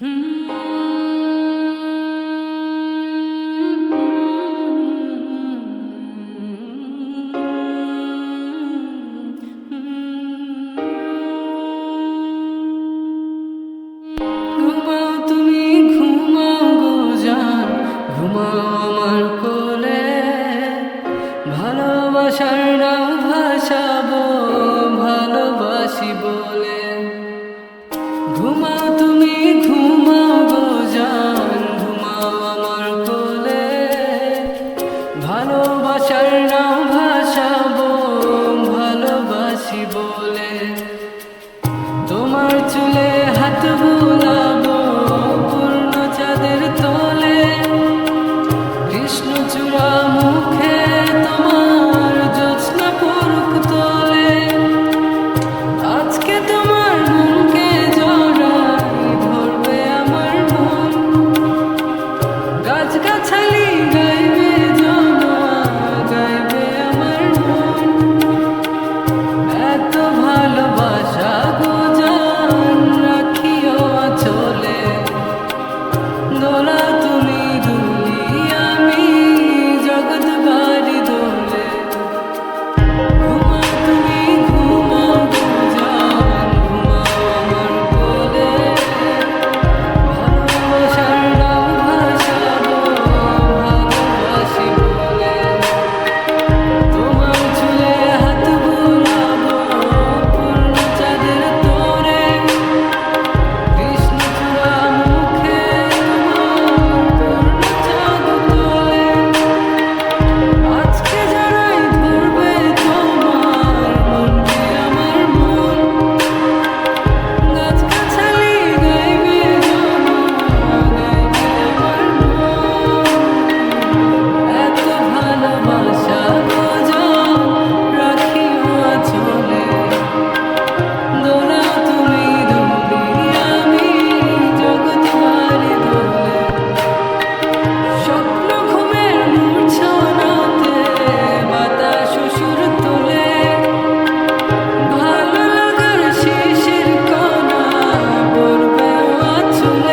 ঘুমাও তুমি ঘুমাও গো জান, ঘুমাও আমার কোলে। ভালোবাসার নাও ভাসাবো ভালোবাসি বলে। ঘুমাও তুমি ঘুমাও গো জান, ঘুমাও আমার কোলে। ভালোবাসার নাও ভাসাবো ভালোবাসি বলে। তোমার চুলে হাত বুলাবো পূর্ণ চাঁদের তলে। কৃষ্ণচূড়া মুখে তোমার জ্যোৎস্না পড়ুক তলে। আজকে তোমার মনকে জড়াই ধরবে আমার মন। গাছগাছালি গাইবে জনয়া গাইবে আমার মন। এত ভালোবাসা গো জান রাখিও আঁচলে। দোলা তুমি দুলি আমি জগৎ বাড়ি দোলে। ঘুমাও তুমি ঘুমাও গো জান, ঘুমাও আমার কোলে। ভালোবাসার নাও ভাসাবো ভালোবাসি বলে। তোমার চুলে হাত বুলাবো পূর্ণ চাঁদের তোরে। কৃষ্ণচূড়া মুখে তোমার পূর্ণ চাঁদ তোলে। আজকে যারাই ধরবে তোমার মনকে আমার মন। গাছগাছালি গাইবে জনয়া গাইবে আমার মন। এত ভালোবাসা গো জান রাখিও আঁচলে। দোলা তুমি দুলি আমি জগৎ বাড়ি দোলে। স্বপ্ন ঘুমের মূর্ছনাতে বাতাস সুর তোলে। ভালো লাগার শিশির কণা পড়বে আঁচলে।